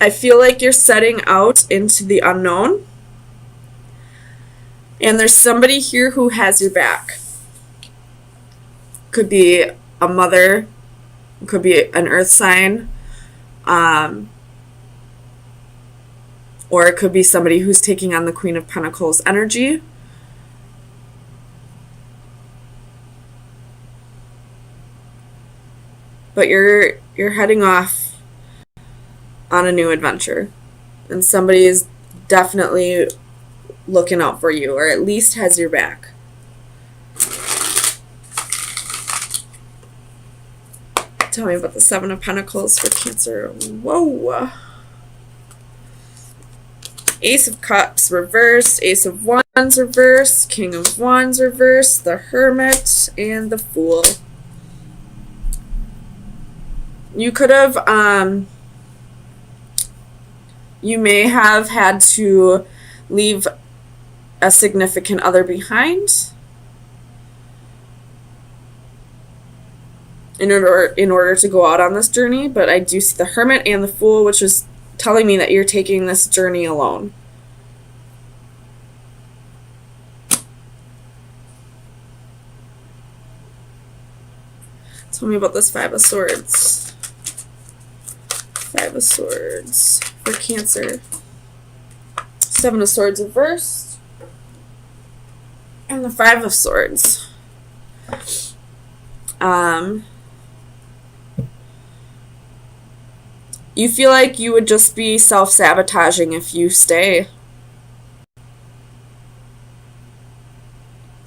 I feel like you're setting out into the unknown. And there's somebody here who has your back. Could be a mother, could be an earth sign, or it could be somebody who's taking on the Queen of Pentacles energy. But you're heading off on a new adventure, and somebody is definitely looking out for you, or at least has your back. Tell me about the Seven of Pentacles for Cancer. Whoa. Ace of Cups reversed, Ace of Wands reversed, King of Wands reversed, the Hermit, and the Fool. You could have, you may have had to leave a significant other behind in order to go out on this journey, but I do see the Hermit and the Fool, which is telling me that you're taking this journey alone. Tell me about this Five of Swords. Five of Swords for Cancer. Seven of Swords reversed. And the Five of Swords. You feel like you would just be self-sabotaging if you stay.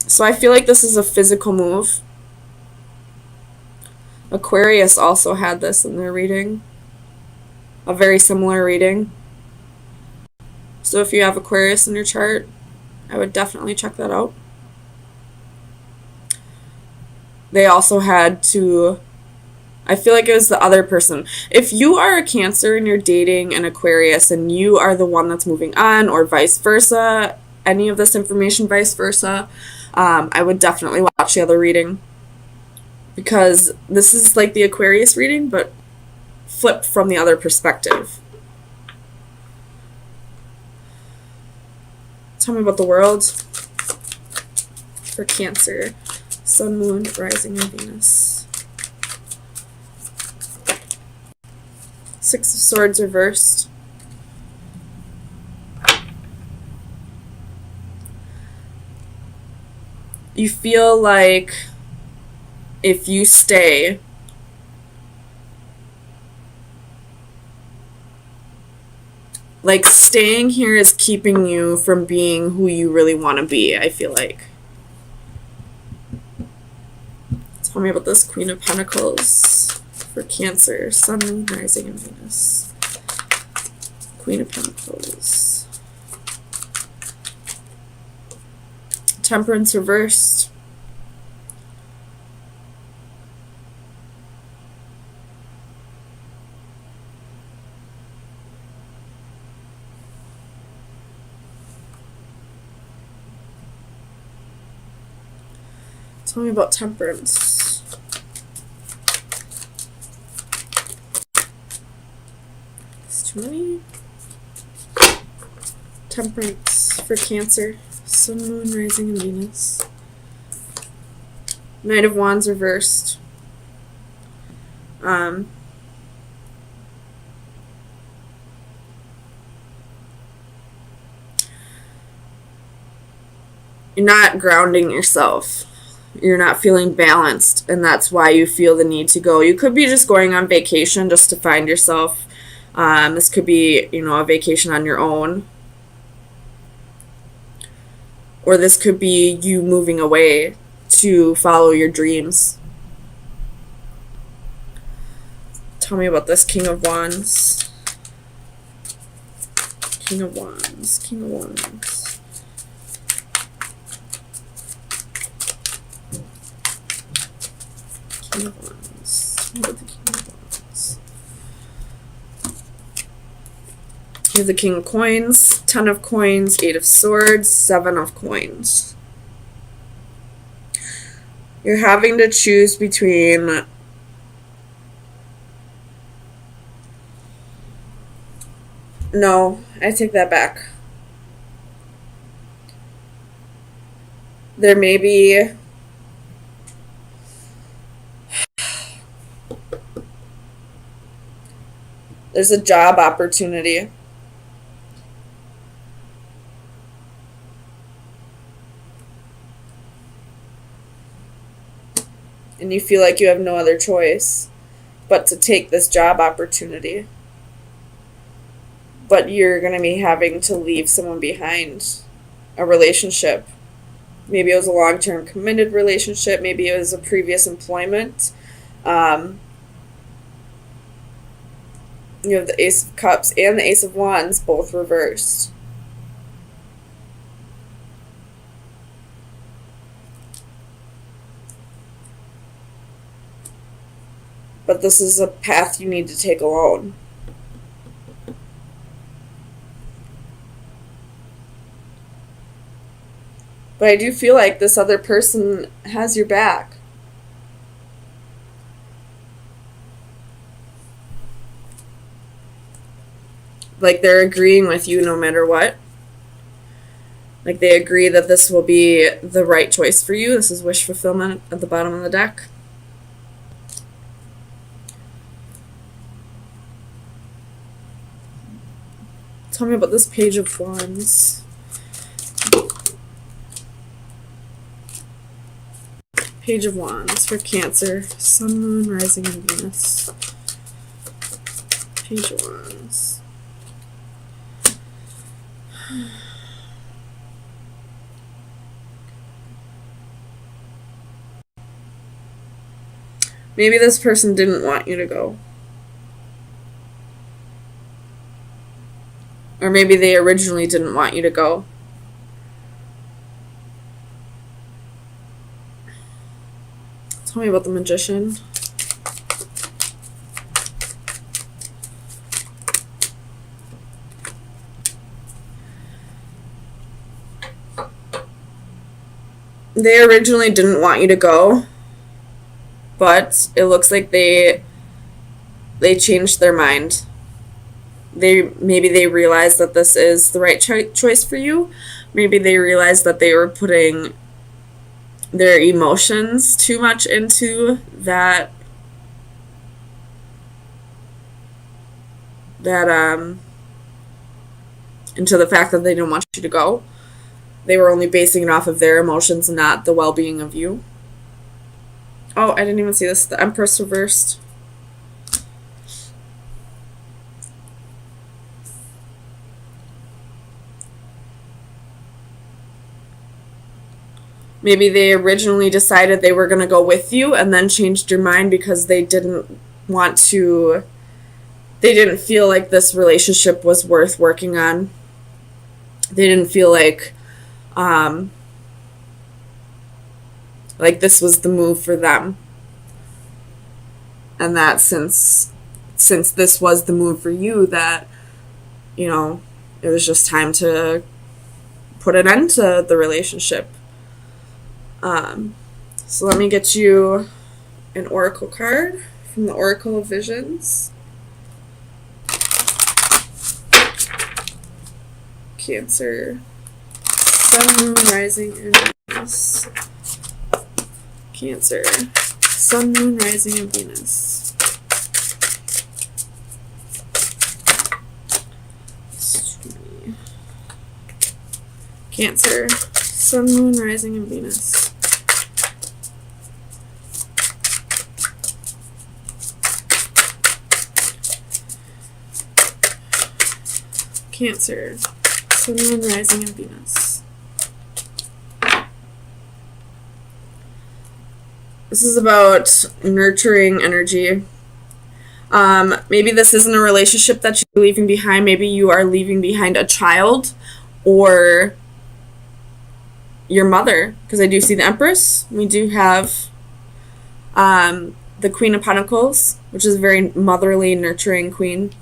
So I feel like this is a physical move. Aquarius also had this in their reading. A very similar reading. So if you have Aquarius in your chart, I would definitely check that out. They also had to, I feel like it was the other person. If you are a Cancer and you're dating an Aquarius and you are the one that's moving on, or vice versa, any of this information vice versa, I would definitely watch the other reading. Because this is like the Aquarius reading, but flipped from the other perspective. Tell me about the world for Cancer. Sun, Moon, Rising, and Venus. Six of Swords reversed. You feel like if you stay, like staying here is keeping you from being who you really want to be, I feel like. Tell me about this Queen of Pentacles for Cancer. Sun, Moon, Rising, and Venus. Queen of Pentacles. Temperance reversed. Tell me about Temperance. It's too many. Temperance for Cancer. Sun, Moon, Rising, and Venus. Knight of Wands reversed. You're not grounding yourself. You're not feeling balanced, and that's why you feel the need to go. You could be just going on vacation just to find yourself. This could be, a vacation on your own. Or this could be you moving away to follow your dreams. Tell me about this King of Wands. King of Wands. King of Wands. King of Wands. What about the King of Wands? You have the King of Coins, 10 of Coins, 8 of Swords, 7 of Coins. You're having to choose between No, I take that back. There may be there's a job opportunity. And you feel like you have no other choice but to take this job opportunity. But you're going to be having to leave someone behind, a relationship. Maybe it was a long-term committed relationship. Maybe it was a previous employment. You have the Ace of Cups and the Ace of Wands both reversed. But this is a path you need to take alone. But I do feel like this other person has your back. Like they're agreeing with you no matter what. Like they agree that this will be the right choice for you. This is wish fulfillment at the bottom of the deck. Tell me about this Page of Wands. Page of Wands for Cancer, Sun, Moon, Rising, and Venus. Page of Wands. Maybe this person didn't want you to go. Or maybe they originally didn't want you to go. Tell me about the Magician. They originally didn't want you to go, but it looks like they changed their mind. Maybe they realized that this is the right choice for you. Maybe they realized that they were putting their emotions too much into that into the fact that they didn't want you to go. They were only basing it off of their emotions and not the well-being of you. Oh, I didn't even see this. The Empress reversed. Maybe they originally decided they were going to go with you and then changed your mind because they didn't want to, they didn't feel like this relationship was worth working on. They didn't feel like this was the move for them. And that since this was the move for you, that, you know, it was just time to put an end to the relationship. So let me get you an oracle card from the Oracle of Visions. Cancer, Sun, Moon, Rising, and Venus. Cancer, Sun, Moon, Rising, and Venus. Cancer, Sun, Moon, Rising, and Venus. Cancer, Sun, Moon, Rising, and Venus. This is about nurturing energy. Maybe this isn't a relationship that you're leaving behind. Maybe you are leaving behind a child or your mother, because I do see the Empress. We do have the Queen of Pentacles, which is a very motherly, nurturing queen.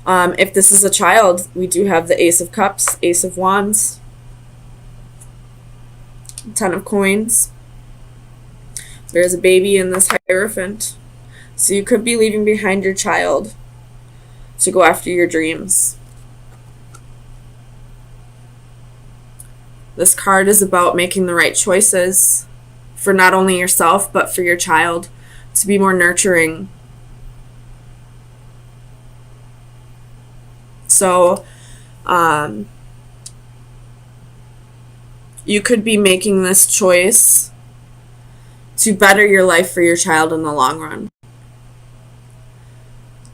If this is a child, we do have the Ace of Cups, Ace of Wands, Ten of Coins. There's a baby in this Hierophant. So you could be leaving behind your child to go after your dreams. This card is about making the right choices for not only yourself, but for your child, to be more nurturing. So, you could be making this choice to better your life for your child in the long run.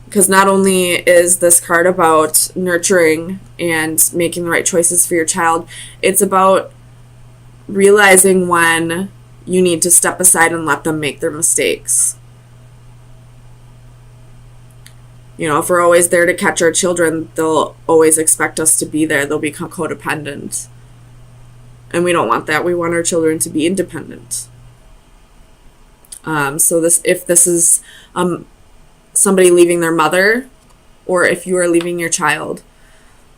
Because not only is this card about nurturing and making the right choices for your child, it's about realizing when you need to step aside and let them make their mistakes. You know, if we're always there to catch our children, they'll always expect us to be there. They'll become codependent. And we don't want that. We want our children to be independent. So if this is somebody leaving their mother, or if you are leaving your child,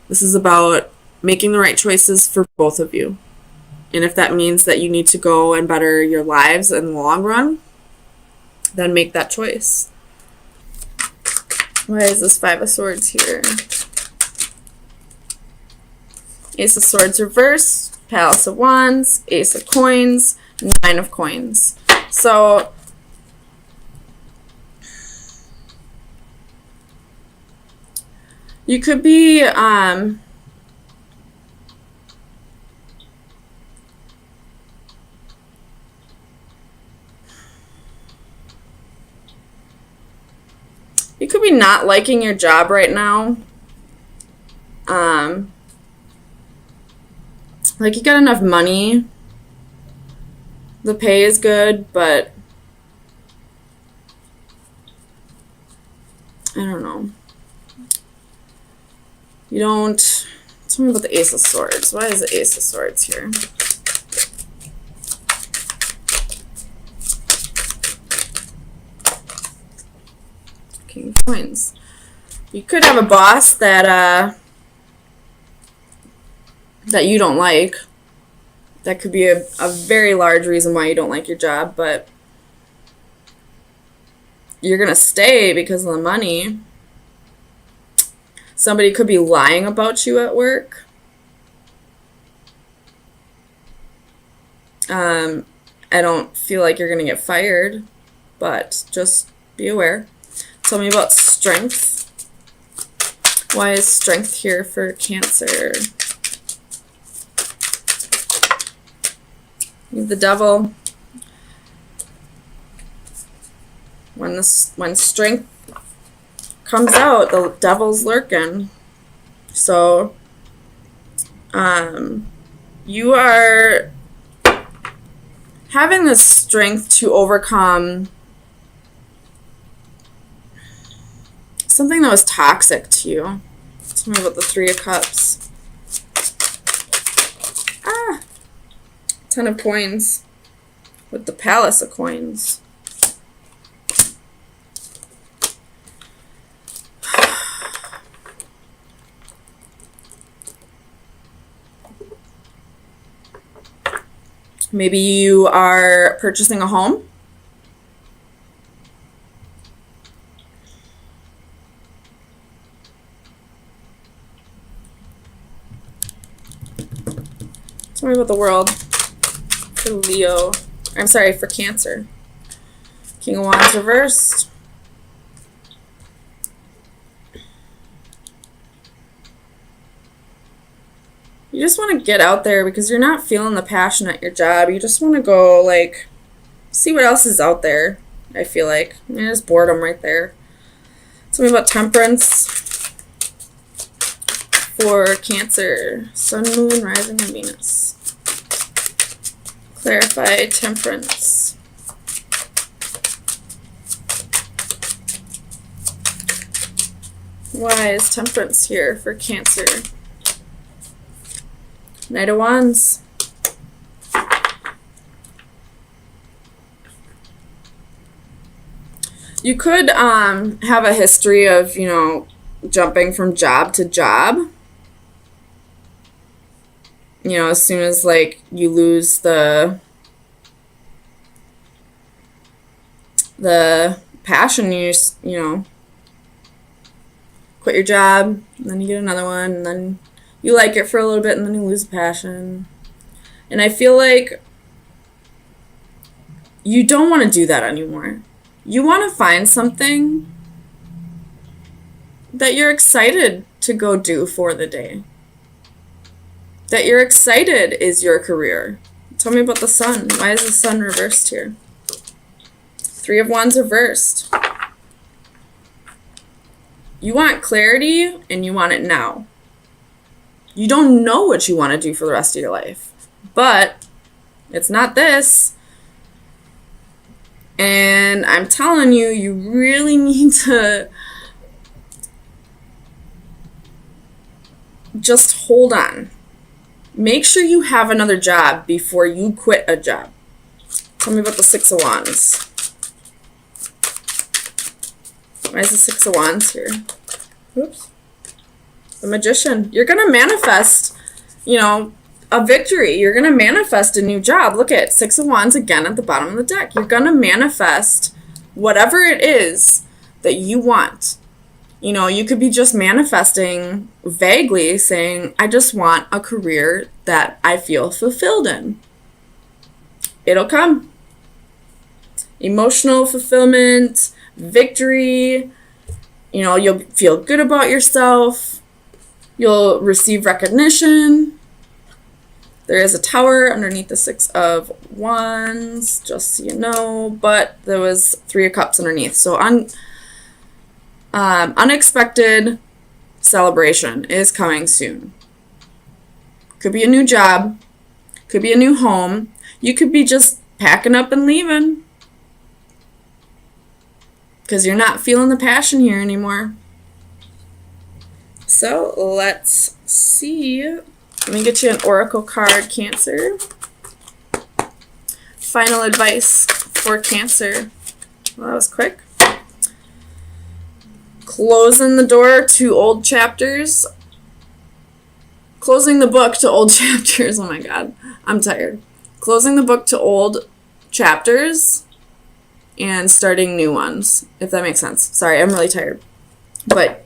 this is about making the right choices for both of you. And if that means that you need to go and better your lives in the long run, then make that choice. Why is this Five of Swords here? Ace of Swords reversed, Palace of Wands, Ace of Coins, Nine of Coins. So you could be not liking your job right now. Like you got enough money. The pay is good, but I don't know. You don't... Tell me about the Ace of Swords. Why is the Ace of Swords here? King of Coins. You could have a boss that you don't like. That could be a very large reason why you don't like your job, but you're going to stay because of the money. Somebody could be lying about you at work. I don't feel like you're going to get fired, but just be aware. Tell me about strength. Why is strength here for Cancer? The Devil. When strength comes out, the devil's lurking. So you are having the strength to overcome something that was toxic to you. Tell me about the Three of Cups. Ten of Coins with the Palace of Coins. Maybe you are purchasing a home. Tell me about the World for Leo. I'm sorry, for Cancer. King of Wands reversed. You just want to get out there because you're not feeling the passion at your job. You just want to go, like, see what else is out there, I feel like. There's boredom right there. Tell me about Temperance for Cancer. Sun, Moon, Rising, and Venus. Clarify Temperance. Why is Temperance here for Cancer? Knight of Wands. You could have a history of, you know, jumping from job to job. You know, as soon as, like, you lose the passion, you just, you know, quit your job, and then you get another one, and then you like it for a little bit, and then you lose the passion. And I feel like you don't want to do that anymore. You want to find something that you're excited to go do for the day. That you're excited is your career. Tell me about the sun. Why is the sun reversed here? Three of Wands reversed. You want clarity and you want it now. You don't know what you want to do for the rest of your life. But it's not this. And I'm telling you, you really need to just hold on. Make sure you have another job before you quit a job. Tell me about the Six of Wands. Why is the Six of Wands here? Oops. The Magician. You're going to manifest, a victory. You're going to manifest a new job. Look at Six of Wands again at the bottom of the deck. You're going to manifest whatever it is that you want. You could be just manifesting vaguely saying, I just want a career that I feel fulfilled in. It'll come. Emotional fulfillment, victory, you'll feel good about yourself. You'll receive recognition. There is a tower underneath the Six of Wands, just so you know, but there was Three of Cups underneath. So unexpected celebration is coming soon. Could be a new job. Could be a new home. You could be just packing up and leaving because you're not feeling the passion here anymore. So let's see. Let me get you an oracle card, Cancer. Final advice for Cancer. Well, that was quick. Closing the door to old chapters. Closing the book to old chapters. Oh my God, I'm tired. Closing the book to old chapters and starting new ones, if that makes sense. Sorry, I'm really tired. But,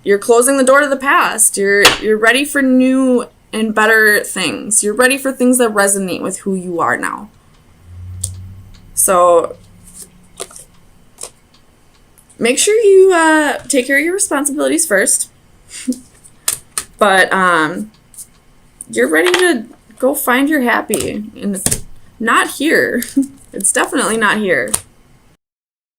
you're closing the door to the past. You're ready for new and better things. You're ready for things that resonate with who you are now. So make sure you take care of your responsibilities first. But you're ready to go find your happy. And it's not here. It's definitely not here.